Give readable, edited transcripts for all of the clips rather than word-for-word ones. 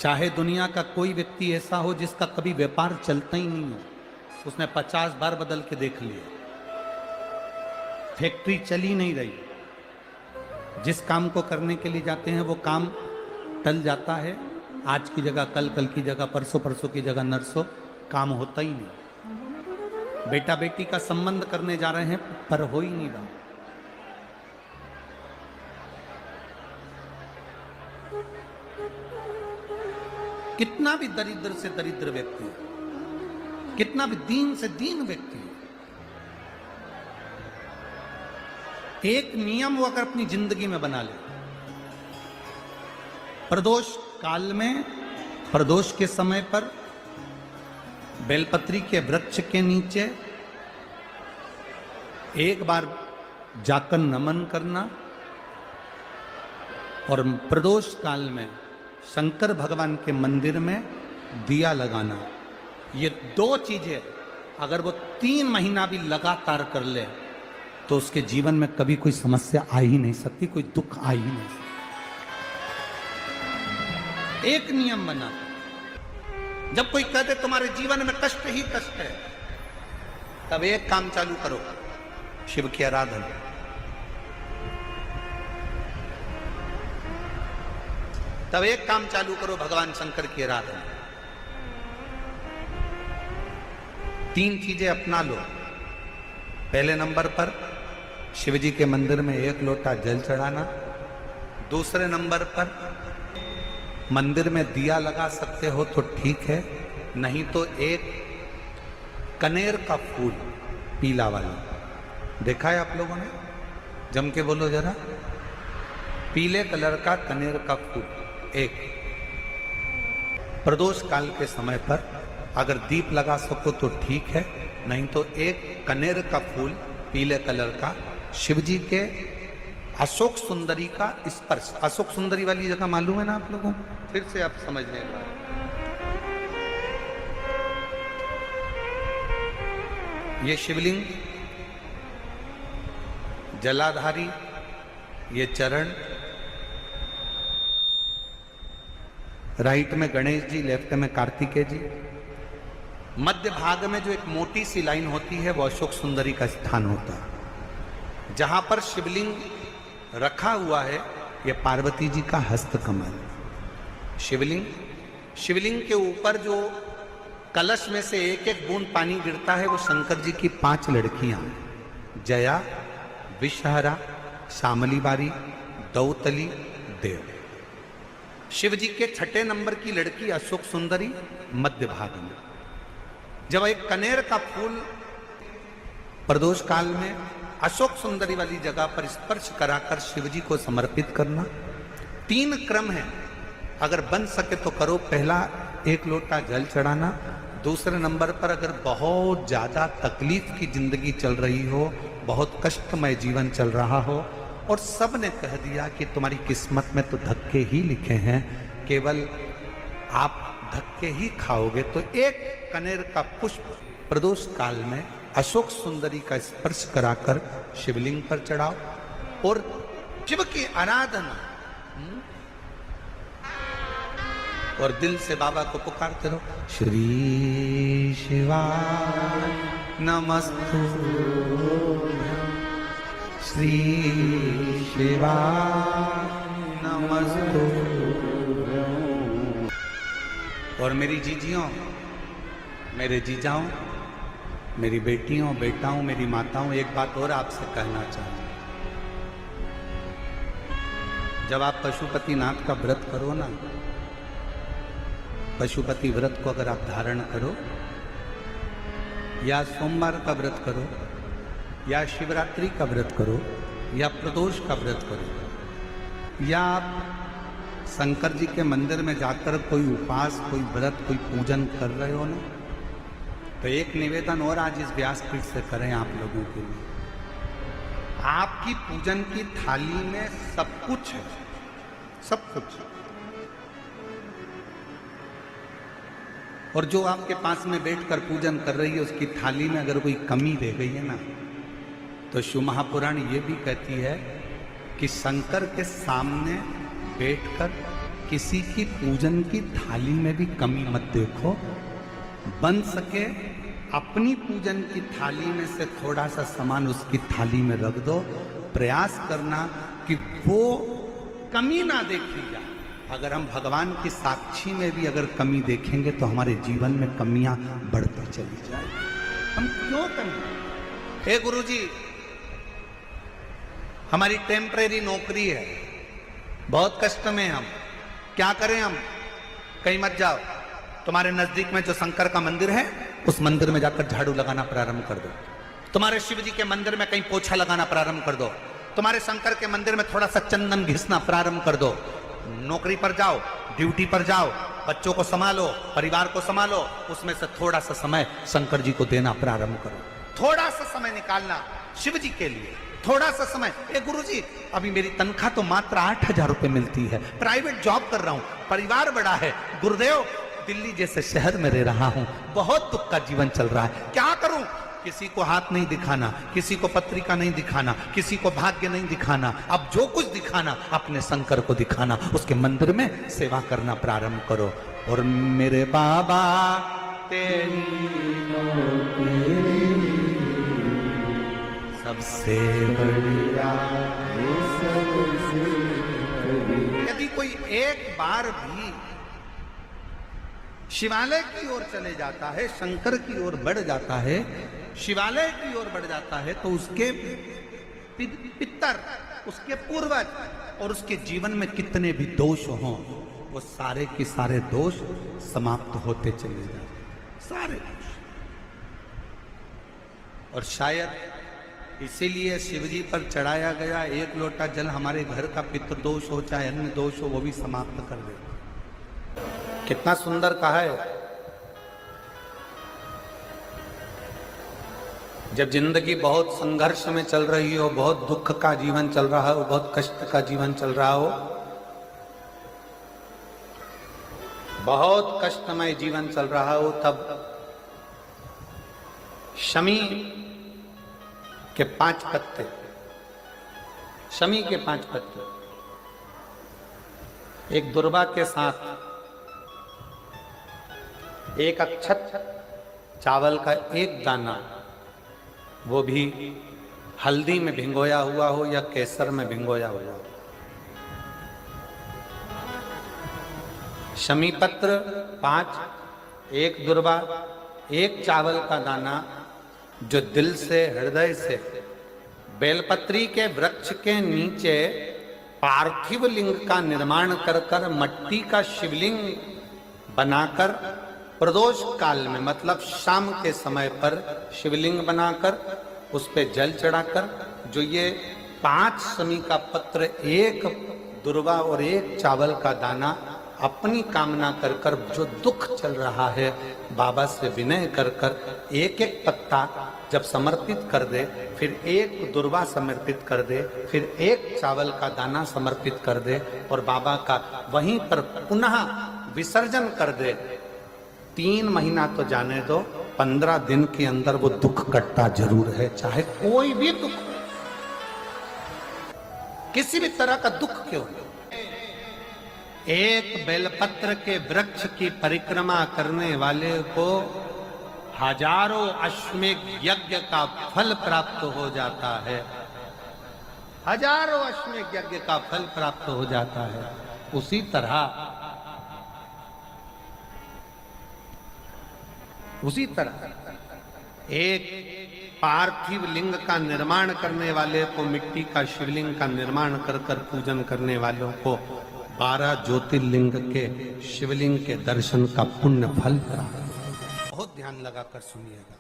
चाहे दुनिया का कोई व्यक्ति ऐसा हो जिसका कभी व्यापार चलता ही नहीं हो, उसने 50 बार बदल के देख लिया, फैक्ट्री चली नहीं रही, जिस काम को करने के लिए जाते हैं वो काम टल जाता है, आज की जगह कल, कल की जगह परसों, परसों की जगह नरसों, काम होता ही नहीं। बेटा बेटी का संबंध करने जा रहे हैं पर हो ही नहीं रहा। कितना भी दरिद्र से दरिद्र व्यक्ति है, कितना भी दीन से दीन व्यक्ति है, एक नियम वो अगर अपनी जिंदगी में बना ले, प्रदोष काल में, प्रदोष के समय पर बेलपत्री के वृक्ष के नीचे एक बार जाकर नमन करना और प्रदोष काल में शंकर भगवान के मंदिर में दिया लगाना, ये दो चीजें अगर वो 3 महीना भी लगातार कर ले तो उसके जीवन में कभी कोई समस्या आ ही नहीं सकती, कोई दुख आ ही नहीं सकता। एक नियम बना, जब कोई कहते तुम्हारे जीवन में कष्ट ही कष्ट है, तब एक काम चालू करो, शिव की आराधना। तब एक काम चालू करो, भगवान शंकर की आराधना। 3 चीजें अपना लो। पहले नंबर पर शिव जी के मंदिर में 1 लोटा जल चढ़ाना। दूसरे नंबर पर मंदिर में दिया लगा सकते हो तो ठीक है, नहीं तो एक कनेर का फूल पीला वाला, देखा है आप लोगों ने? जम के बोलो जरा। पीले कलर का कनेर का फूल एक, प्रदोष काल के समय पर अगर दीप लगा सको तो ठीक है, नहीं तो एक कनेर का फूल पीले कलर का, शिव जी के अशोक सुंदरी का स्पर्श। अशोक सुंदरी वाली जगह मालूम है ना आप लोगों को? फिर से आप समझ लें। ये शिवलिंग, जलाधारी, ये चरण, राइट में गणेश जी, लेफ्ट में कार्तिकेय जी, मध्य भाग में जो एक मोटी सी लाइन होती है वो अशोक सुंदरी का स्थान होता है। जहां पर शिवलिंग रखा हुआ है ये पार्वती जी का हस्त कमल। शिवलिंग के ऊपर जो कलश में से एक एक बूंद पानी गिरता है वो शंकर जी की 5 लड़कियां, जया, विषहरा, शामली बारी, दौतली, देव। शिव जी के 6ठे नंबर की लड़की अशोक सुंदरी मध्य भाग में। जब एक कनेर का फूल प्रदोष काल में अशोक सुंदरी वाली जगह पर स्पर्श कराकर शिव जी को समर्पित करना। 3 क्रम है, अगर बन सके तो करो। पहला 1 लोटा जल चढ़ाना। दूसरे नंबर पर अगर बहुत ज्यादा तकलीफ की जिंदगी चल रही हो, बहुत कष्टमय जीवन चल रहा हो और सब ने कह दिया कि तुम्हारी किस्मत में तो धक्के ही लिखे हैं, केवल आप धक्के ही खाओगे, तो एक कनेर का पुष्प प्रदोष काल में अशोक सुंदरी का स्पर्श कराकर शिवलिंग पर चढ़ाओ और शिव की आराधना और दिल से बाबा को पुकारते रहो, श्री शिवाय नमस्तुभ्यं, श्री शिवाय नमस्तुभ्यं। और मेरी जीजियों, मेरे जीजाओं, मेरी बेटियों, बेटाओं, मेरी माताओं, एक बात और आपसे कहना चाहूँ। जब आप पशुपतिनाथ का व्रत करो ना, पशुपति व्रत को अगर आप धारण करो, या सोमवार का व्रत करो, या शिवरात्रि का व्रत करो, या प्रदोष का व्रत करो, या आप शंकर जी के मंदिर में जाकर कोई उपास, कोई व्रत, कोई पूजन कर रहे हो ना, तो एक निवेदन और आज इस व्यासपीठ से करें आप लोगों के लिए। आपकी पूजन की थाली में सब कुछ है, सब कुछ। और जो आपके पास में बैठकर पूजन कर रही है उसकी थाली में अगर कोई कमी रह गई है ना, तो शिव महापुराण ये भी कहती है कि शंकर के सामने बैठकर किसी की पूजन की थाली में भी कमी मत देखो। बन सके अपनी पूजन की थाली में से थोड़ा सा सामान उसकी थाली में रख दो। प्रयास करना कि वो कमी ना देखी जाए। अगर हम भगवान की साक्षी में भी अगर कमी देखेंगे तो हमारे जीवन में कमियां बढ़ती चली जाए। हम क्यों कमी? हे गुरुजी, हमारी टेम्परेरी नौकरी है, बहुत कष्ट में हम, क्या करें हम? कहीं मत जाओ, तुम्हारे नजदीक में जो शंकर का मंदिर है उस मंदिर में जाकर झाड़ू लगाना प्रारंभ कर दो। तुम्हारे शिव जी के मंदिर में कहीं पोछा लगाना प्रारंभ कर दो। तुम्हारे शंकर के मंदिर में थोड़ा सा चंदन घिसना प्रारंभ कर दो। नौकरी पर जाओ, ड्यूटी पर जाओ, बच्चों को संभालो, परिवार को संभालो, उसमें से थोड़ा सा समय शंकर जी को देना प्रारंभ करो। थोड़ा सा समय निकालना शिव जी के लिए, थोड़ा सा समय। ए गुरुजी, अभी मेरी तनख्वाह तो मात्र 8,000 रुपए मिलती है, प्राइवेट जॉब कर रहा हूं, परिवार बड़ा है, गुरुदेव दिल्ली जैसे शहर में रह रहा हूं, बहुत दुख का जीवन चल रहा है, क्या करूं? किसी को हाथ नहीं दिखाना, किसी को पत्रिका नहीं दिखाना, किसी को भाग्य नहीं दिखाना, अब जो कुछ दिखाना अपने शंकर को दिखाना। उसके मंदिर में सेवा करना प्रारंभ करो। और मेरे बाबा तेरी सबसे बढ़िया, यदि कोई एक बार भी शिवालय की ओर चले जाता है, शंकर की ओर बढ़ जाता है, शिवालय की ओर बढ़ जाता है, तो उसके पितर, उसके पूर्वज और उसके जीवन में कितने भी दोष हों, वो सारे के सारे दोष समाप्त होते चले जाते, सारे दोष। और शायद इसीलिए शिवजी पर चढ़ाया गया एक लोटा जल हमारे घर का पितृदोष हो चाहे अन्य दोष हो वो भी समाप्त कर दे। कितना सुंदर कहा है। जब जिंदगी बहुत संघर्ष में चल रही हो, बहुत दुख का जीवन चल रहा हो, बहुत कष्ट का जीवन चल रहा हो, बहुत कष्टमय जीवन चल रहा हो, तब शमी के 5 पत्ते, शमी के 5 पत्ते एक दुर्वा के साथ एक अक्षत चावल का एक दाना, वो भी हल्दी में भिंगोया हुआ हो या केसर में भिंगोया हुआ हो, शमी पत्र 5, एक दुर्वा, एक चावल का दाना, जो दिल से हृदय से बेलपत्री के वृक्ष के नीचे पार्थिव लिंग का निर्माण कर कर मट्टी का शिवलिंग बनाकर प्रदोष काल में, मतलब शाम के समय पर शिवलिंग बनाकर उस पे जल चढ़ाकर, जो ये 5 शमी का पत्र, एक दुर्वा और एक चावल का दाना, अपनी कामना कर कर जो दुख चल रहा है बाबा से विनय कर कर एक एक पत्ता जब समर्पित कर दे, फिर एक दुर्वा समर्पित कर दे, फिर एक चावल का दाना समर्पित कर दे और बाबा का वहीं पर पुनः विसर्जन कर दे, 3 महीना तो जाने दो, 15 दिन के अंदर वो दुख कटता जरूर है, चाहे कोई भी दुख, किसी भी तरह का दुख क्यों हो। एक बेलपत्र के वृक्ष की परिक्रमा करने वाले को हजारों अश्वमेध यज्ञ का फल प्राप्त हो जाता है, हजारों अश्वमेध यज्ञ का फल प्राप्त हो जाता है। उसी तरह एक पार्थिव लिंग का निर्माण करने वाले को, मिट्टी का शिवलिंग का निर्माण कर कर पूजन करने वालों को 12 ज्योतिर्लिंग के शिवलिंग के दर्शन का पुण्य फल प्राप्त। बहुत ध्यान लगाकर सुनिएगा।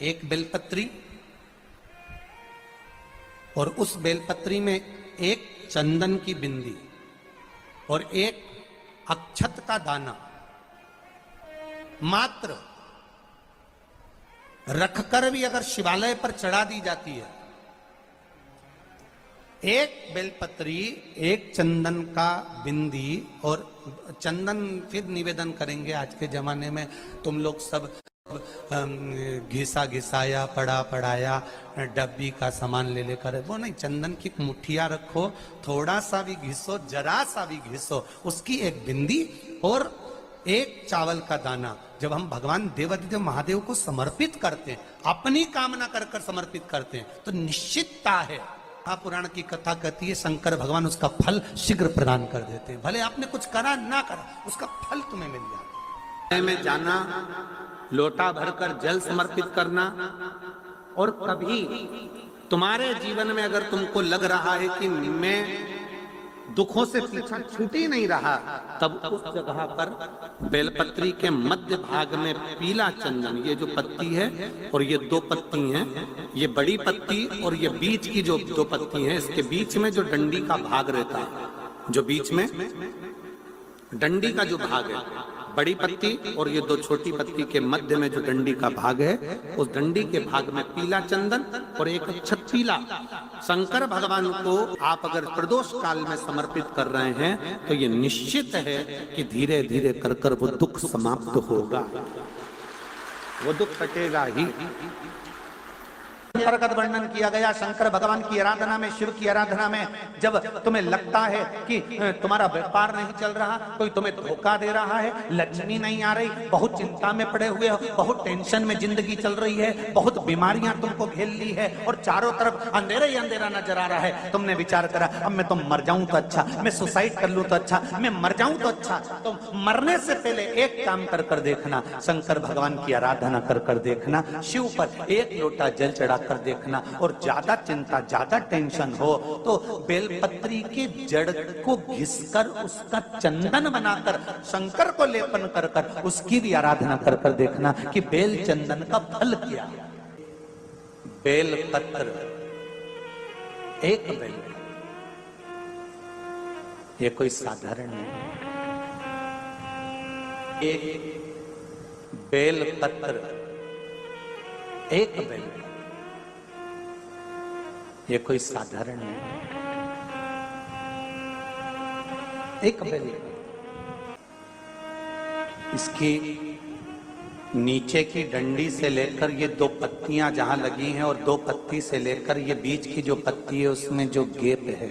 एक बेलपत्री और उस बेलपत्री में एक चंदन की बिंदी और एक अक्षत का दाना मात्र रखकर भी अगर शिवालय पर चढ़ा दी जाती है, एक बेलपत्री, एक चंदन का बिंदी, और चंदन फिर निवेदन करेंगे। आज के जमाने में तुम लोग सब घिसा घिसाया, पड़ा पड़ाया, डब्बी का सामान ले लेकर, वो नहीं, चंदन की मुठिया रखो, थोड़ा सा भी घिसो, जरा सा भी घिसो, उसकी एक बिंदी और एक चावल का दाना जब हम भगवान देवाधिदेव महादेव को समर्पित करते हैं, अपनी कामना कर कर समर्पित करते हैं, तो निश्चितता है, पुराण की कथा कहती है शंकर भगवान उसका फल शीघ्र प्रदान कर देते हैं। भले आपने कुछ करा ना करा, उसका फल तुम्हें मिल जाता। में जाना, लोटा भरकर जल समर्पित करना, और कभी तुम्हारे जीवन में अगर तुमको लग रहा है कि मैं दुखों से पीछा छूट ही नहीं रहा, तब उस जगह पर बेलपत्री के मध्य भाग में पीला चंदन, ये जो पत्ती है और ये दो पत्ती हैं, ये बड़ी पत्ती और ये बीच की जो दो पत्ती हैं, इसके बीच में जो डंडी का भाग रहता है, जो बीच में डंडी का जो भाग है, बड़ी पत्ती और ये दो छोटी पत्ती के मध्य में जो डंडी का भाग है, उस डंडी के भाग में पीला चंदन और एक छत्तीला शंकर भगवान को आप अगर प्रदोष काल में समर्पित कर रहे हैं, तो ये निश्चित है कि धीरे धीरे कर कर वो दुख समाप्त होगा, वो दुख कटेगा ही। अंतर्गत वर्णन किया गया शंकर भगवान की आराधना में, शिव की आराधना में, जब तुम्हें लगता है कि तुम्हारा व्यापार नहीं चल रहा, कोई तुम्हें धोखा दे रहा है, लक्ष्मी नहीं आ रही, बहुत चिंता में पड़े हुए हो, बहुत टेंशन में जिंदगी चल रही है, बहुत बीमारियां तुमको घेर ली है और चारों तरफ अंधेरा ही अंधेरा नजर आ रहा है, तुमने विचार करा अब मैं तो मर जाऊं तो अच्छा, मैं सुसाइड कर लूं तो अच्छा, मैं मर जाऊं तो अच्छा, तो मरने से पहले एक काम कर कर देखना, शंकर भगवान की आराधना कर कर देखना, शिव पर एक लोटा जल चढ़ा कर देखना, और ज्यादा चिंता, ज्यादा टेंशन हो तो बेलपत्री के जड़ को घिसकर उसका चंदन बनाकर शंकर को लेपन कर कर उसकी भी आराधना कर कर देखना कि बेल चंदन का फल क्या। बेल पत्र, एक बेल, ये कोई साधारण नहीं, एक बेल पत्र, एक बेल, ये कोई साधारण नहीं, एक बेल। इसकी नीचे की डंडी से लेकर ये दो पत्तियां जहां लगी हैं, और दो पत्ती से लेकर ये बीच की जो पत्ती है उसमें जो गैप है,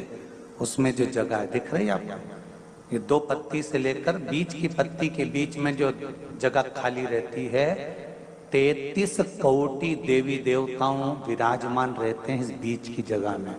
उसमें जो जगह है, दिख रही है आपको, ये दो पत्ती से लेकर बीच की पत्ती के बीच में जो जगह खाली रहती है, 33 कोटि देवी देवताओं विराजमान रहते हैं इस बीच की जगह में।